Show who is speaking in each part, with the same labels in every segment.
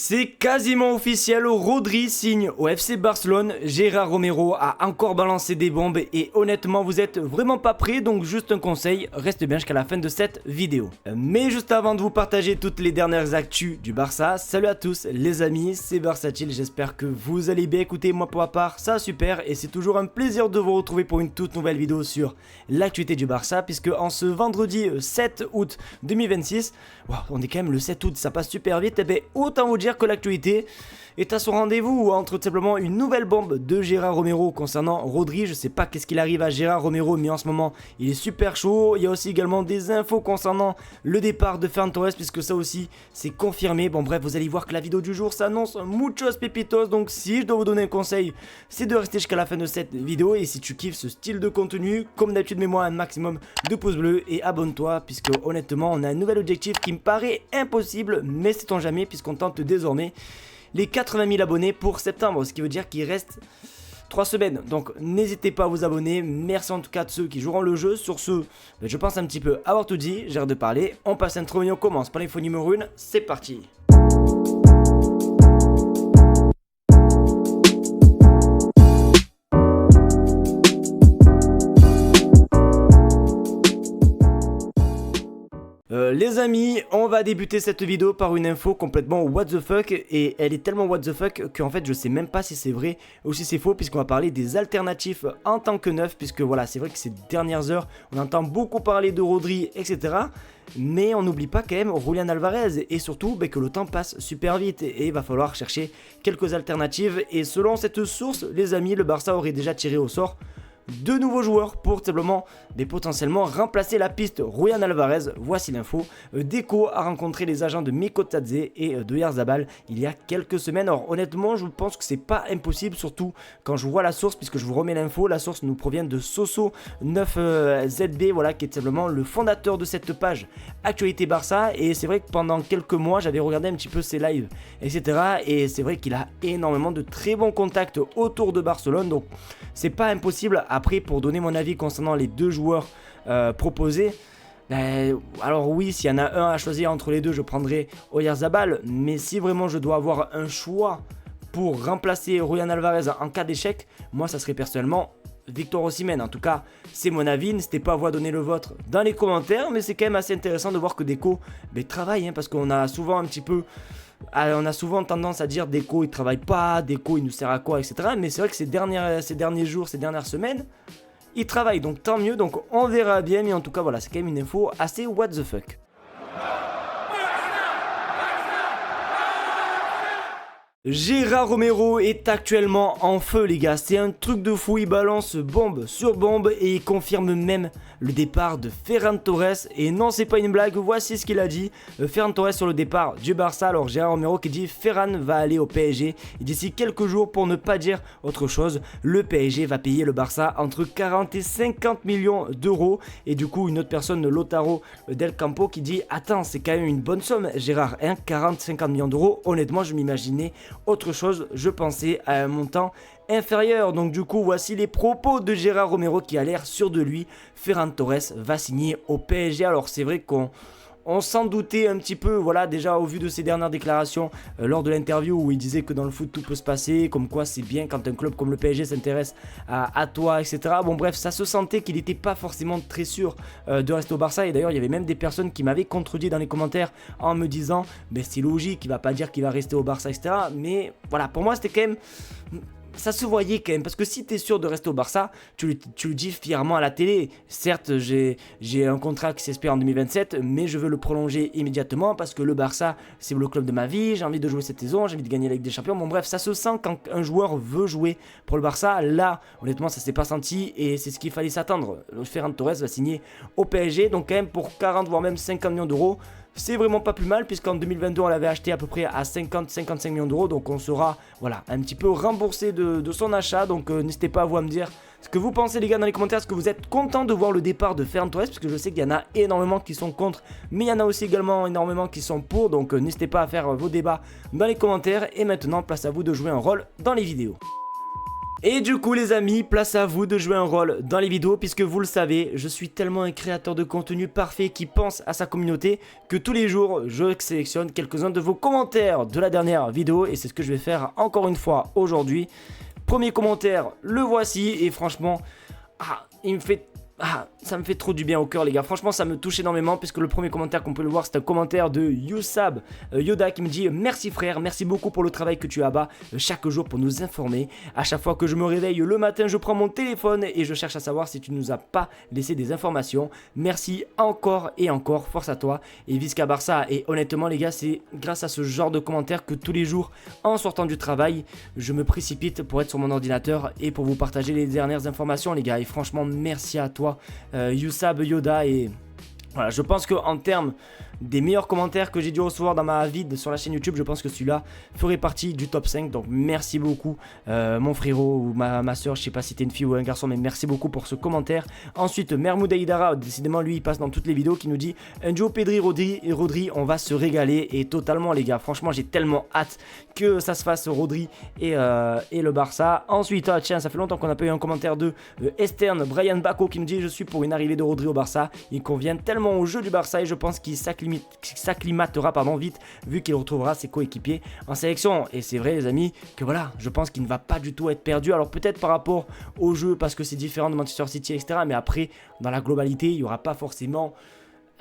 Speaker 1: C'est quasiment officiel, Rodri signe au FC Barcelone, Gérard Romero a encore balancé des bombes et honnêtement vous êtes vraiment pas prêts, donc juste un conseil, restez bien jusqu'à la fin de cette vidéo. Mais juste avant de vous partager toutes les dernières actus du Barça, salut à tous les amis, c'est Versatile, j'espère que vous allez bien. Écoutez, moi pour ma part ça va super et c'est toujours un plaisir de vous retrouver pour une toute nouvelle vidéo sur l'actualité du Barça, puisque en ce vendredi 7 août 2026, wow, on est quand même le 7 août, ça passe super vite, et bien autant vous dire que l'actualité est à son rendez-vous entre tout simplement une nouvelle bombe de Gérard Romero concernant Rodri. Je sais pas qu'est-ce qu'il arrive à Gérard Romero, mais en ce moment il est super chaud. Il y a aussi également des infos concernant le départ de Ferran Torres, puisque ça aussi c'est confirmé. Bon bref, vous allez voir que la vidéo du jour s'annonce muchos pepitos, donc si je dois vous donner un conseil, c'est de rester jusqu'à la fin de cette vidéo. Et si tu kiffes ce style de contenu, comme d'habitude mets-moi un maximum de pouces bleus et abonne-toi, puisque honnêtement on a un nouvel objectif qui me paraît impossible, mais sait-on jamais, puisqu'on tente désormais les 80 000 abonnés pour septembre, ce qui veut dire qu'il reste 3 semaines. Donc n'hésitez pas à vous abonner. Merci en tout cas de ceux qui joueront le jeu. Sur ce, je pense un petit peu avoir tout dit, j'ai hâte de parler. On passe à l'intro et on commence par l'info numéro 1, c'est parti. Les amis, on va débuter cette vidéo par une info complètement what the fuck, et elle est tellement what the fuck qu'en fait je sais même pas si c'est vrai ou si c'est faux, puisqu'on va parler des alternatifs en tant que neuf, puisque voilà, c'est vrai que ces dernières heures on entend beaucoup parler de Rodri etc, mais on n'oublie pas quand même Julián Alvarez, et surtout que le temps passe super vite et il va falloir chercher quelques alternatives. Et selon cette source les amis, le Barça aurait déjà tiré au sort deux nouveaux joueurs pour simplement potentiellement remplacer la piste Julián Alvarez. Voici l'info. Deco a rencontré les agents de Miko Tadze et de Oyarzabal il y a quelques semaines. Alors honnêtement je pense que c'est pas impossible, surtout quand je vois la source, puisque je vous remets l'info. La source nous provient de Soso9ZB, voilà, qui est simplement le fondateur de cette page Actualité Barça. Et c'est vrai que pendant quelques mois j'avais regardé un petit peu ses lives etc, et c'est vrai qu'il a énormément de très bons contacts autour de Barcelone, donc c'est pas impossible. Après, pour donner mon avis concernant les deux joueurs proposés, alors oui, s'il y en a un à choisir entre les deux, je prendrai Oyarzabal. Mais si vraiment je dois avoir un choix pour remplacer Julián Alvarez en cas d'échec, moi ça serait personnellement Victor Osimhen. En tout cas, c'est mon avis. N'hésitez pas à vous donner le vôtre dans les commentaires. Mais c'est quand même assez intéressant de voir que Deco travaille, hein, parce qu'on a souvent un petit peu... on a souvent tendance à dire Deco il travaille pas, Deco il nous sert à quoi etc. Mais c'est vrai que ces derniers jours, ces dernières semaines, il travaille, donc tant mieux, donc on verra bien. Mais en tout cas voilà, c'est quand même une info assez what the fuck. Gérard Romero est actuellement en feu les gars, c'est un truc de fou, il balance bombe sur bombe et il confirme même le départ de Ferran Torres. Et non, c'est pas une blague, voici ce qu'il a dit. Ferran Torres sur le départ du Barça. Alors Gérard Romero qui dit Ferran va aller au PSG et d'ici quelques jours, pour ne pas dire autre chose, le PSG va payer le Barça entre 40 et 50 millions d'euros. Et du coup une autre personne, Lautaro Del Campo, qui dit attends, c'est quand même une bonne somme Gérard, hein, 40-50 millions d'euros. Honnêtement je m'imaginais autre chose, je pensais à un montant inférieur. Donc du coup voici les propos de Gérard Romero qui a l'air sûr de lui. Ferran Torres va signer au PSG. Alors c'est vrai qu'on s'en doutait un petit peu, voilà, déjà au vu de ses dernières déclarations lors de l'interview où il disait que dans le foot tout peut se passer, comme quoi c'est bien quand un club comme le PSG s'intéresse à toi etc. Bon bref, ça se sentait qu'il n'était pas forcément très sûr de rester au Barça. Et d'ailleurs il y avait même des personnes qui m'avaient contredit dans les commentaires en me disant c'est logique, il va pas dire qu'il va rester au Barça etc. Mais voilà, pour moi c'était quand même... ça se voyait quand même, parce que si tu es sûr de rester au Barça, tu le dis fièrement à la télé. Certes, j'ai un contrat qui s'espère en 2027, mais je veux le prolonger immédiatement parce que le Barça, c'est le club de ma vie, j'ai envie de jouer cette saison, j'ai envie de gagner la Ligue des Champions. Bon bref, ça se sent quand un joueur veut jouer pour le Barça. Là, honnêtement, ça s'est pas senti et c'est ce qu'il fallait s'attendre. Ferran Torres va signer au PSG, donc quand même pour 40 voire même 50 millions d'euros. C'est vraiment pas plus mal, puisqu'en 2022 on l'avait acheté à peu près à 50-55 millions d'euros. Donc on sera voilà, un petit peu remboursé de son achat. Donc n'hésitez pas à vous à me dire ce que vous pensez les gars dans les commentaires. Est-ce que vous êtes content de voir le départ de Ferran Torres? Parce que je sais qu'il y en a énormément qui sont contre, mais il y en a aussi également énormément qui sont pour. Donc n'hésitez pas à faire vos débats dans les commentaires. Et maintenant place à vous de jouer un rôle dans les vidéos. Et du coup les amis, place à vous de jouer un rôle dans les vidéos puisque vous le savez, je suis tellement un créateur de contenu parfait qui pense à sa communauté que tous les jours je sélectionne quelques-uns de vos commentaires de la dernière vidéo et c'est ce que je vais faire encore une fois aujourd'hui. Premier commentaire, le voici et franchement, ça me fait trop du bien au cœur les gars, franchement ça me touche énormément puisque le premier commentaire qu'on peut le voir c'est un commentaire de Yousab Yoda qui me dit merci frère, merci beaucoup pour le travail que tu abats chaque jour pour nous informer. À chaque fois que je me réveille le matin je prends mon téléphone et je cherche à savoir si tu nous as pas laissé des informations. Merci encore et encore, force à toi et Visca Barça. Et honnêtement les gars, c'est grâce à ce genre de commentaires que tous les jours en sortant du travail je me précipite pour être sur mon ordinateur et pour vous partager les dernières informations les gars. Et franchement merci à toi Yousab Yoda. Et voilà, je pense qu'en termes des meilleurs commentaires que j'ai dû recevoir dans ma vie sur la chaîne YouTube, je pense que celui-là ferait partie du top 5. Donc merci beaucoup mon frérot ou ma soeur, je sais pas si t'es une fille ou un garçon, mais merci beaucoup pour ce commentaire. Ensuite Mermoud Aïdara, décidément lui il passe dans toutes les vidéos, qui nous dit un duo Pedri Rodri, on va se régaler. Et totalement les gars, franchement j'ai tellement hâte que ça se fasse Rodri et le Barça. Ensuite tiens, ça fait longtemps qu'on n'a pas eu un commentaire de Esterne Brian Bako qui nous dit je suis pour une arrivée de Rodri au Barça, il convient tellement au jeu du Barça et je pense qu'il s'acclimatera vite vu qu'il retrouvera ses coéquipiers en sélection. Et c'est vrai les amis que voilà, je pense qu'il ne va pas du tout être perdu. Alors peut-être par rapport au jeu parce que c'est différent de Manchester City etc, mais après dans la globalité il n'y aura pas forcément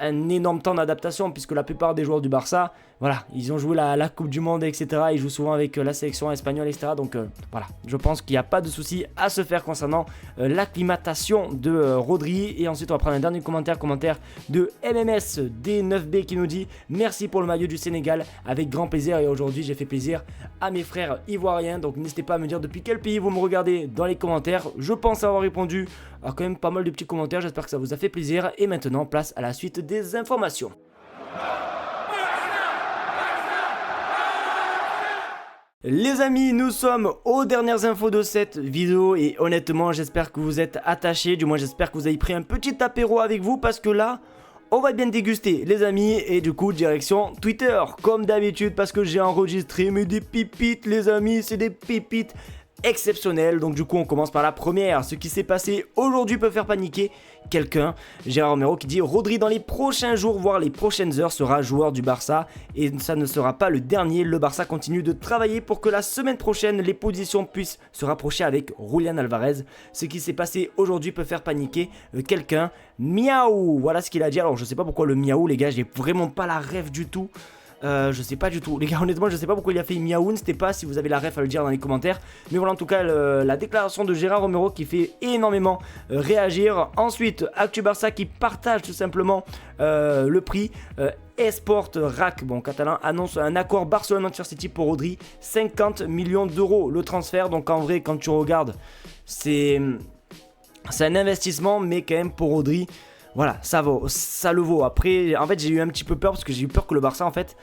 Speaker 1: un énorme temps d'adaptation puisque la plupart des joueurs du Barça, voilà, ils ont joué la Coupe du Monde etc, ils jouent souvent avec la sélection espagnole etc, donc voilà, je pense qu'il n'y a pas de souci à se faire concernant l'acclimatation de Rodri. Et ensuite on va prendre un dernier commentaire de MMS D9B qui nous dit merci pour le maillot du Sénégal, avec grand plaisir, et aujourd'hui j'ai fait plaisir à mes frères ivoiriens. Donc n'hésitez pas à me dire depuis quel pays vous me regardez dans les commentaires, je pense avoir répondu à quand même pas mal de petits commentaires, j'espère que ça vous a fait plaisir. Et maintenant place à la suite des informations. Les amis, nous sommes aux dernières infos de cette vidéo et honnêtement j'espère que vous êtes attachés, du moins j'espère que vous avez pris un petit apéro avec vous parce que là on va bien déguster les amis. Et du coup direction Twitter comme d'habitude parce que j'ai enregistré mais des pépites les amis, c'est des pépites exceptionnel. Donc du coup on commence par la première. Ce qui s'est passé aujourd'hui peut faire paniquer quelqu'un. Gérard Romero qui dit Rodri dans les prochains jours voire les prochaines heures sera joueur du Barça, et ça ne sera pas le dernier. Le Barça continue de travailler pour que la semaine prochaine les positions puissent se rapprocher avec Julián Alvarez. Ce qui s'est passé aujourd'hui peut faire paniquer quelqu'un. Miaou, voilà ce qu'il a dit. Alors je sais pas pourquoi le miaou les gars, j'ai vraiment pas la ref du tout. Je sais pas du tout les gars, honnêtement je sais pas pourquoi il a fait miaou, n'hésitez pas si vous avez la ref à le dire dans les commentaires. Mais voilà en tout cas la déclaration de Gérard Romero qui fait énormément réagir. Ensuite Actu Barça qui partage tout simplement le prix. Esport RAC, bon catalan, annonce un accord Barcelone-Manchester City pour Rodri, 50 millions d'euros le transfert. Donc en vrai quand tu regardes c'est un investissement, mais quand même pour Rodri voilà, ça le vaut. Après, en fait, j'ai eu un petit peu peur parce que j'ai eu peur que le Barça, en fait,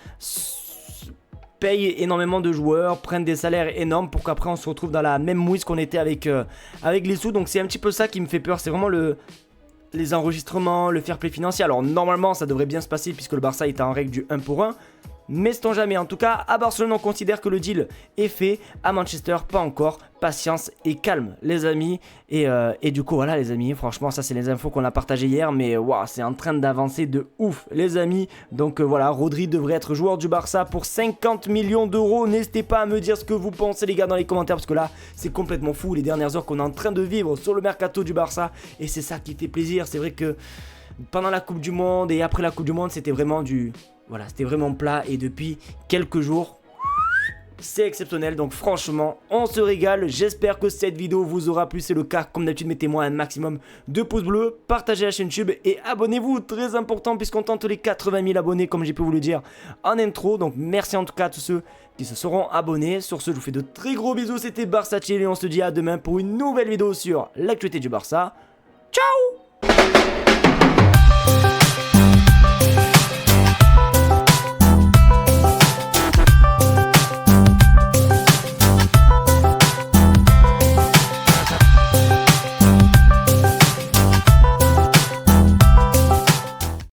Speaker 1: paye énormément de joueurs, prenne des salaires énormes pour qu'après on se retrouve dans la même mouise qu'on était avec les sous. Donc c'est un petit peu ça qui me fait peur. C'est vraiment les enregistrements, le fair play financier. Alors normalement, ça devrait bien se passer puisque le Barça est en règle du 1 pour 1. Mais sait-on jamais, en tout cas à Barcelone on considère que le deal est fait, à Manchester pas encore, patience et calme les amis. Et du coup voilà les amis, franchement ça c'est les infos qu'on a partagées hier, mais waouh, c'est en train d'avancer de ouf les amis. Donc voilà, Rodri devrait être joueur du Barça pour 50 millions d'euros. N'hésitez pas à me dire ce que vous pensez les gars dans les commentaires parce que là c'est complètement fou les dernières heures qu'on est en train de vivre sur le mercato du Barça. Et c'est ça qui fait plaisir, c'est vrai que pendant la Coupe du Monde et après la Coupe du Monde c'était vraiment voilà, c'était vraiment plat, et depuis quelques jours, c'est exceptionnel. Donc franchement, on se régale. J'espère que cette vidéo vous aura plu. C'est le cas, comme d'habitude, mettez-moi un maximum de pouces bleus, partagez la chaîne YouTube et abonnez-vous, très important puisqu'on tente les 80 000 abonnés comme j'ai pu vous le dire en intro. Donc merci en tout cas à tous ceux qui se seront abonnés. Sur ce, je vous fais de très gros bisous. C'était Barça Chill et on se dit à demain pour une nouvelle vidéo sur l'actualité du Barça. Ciao!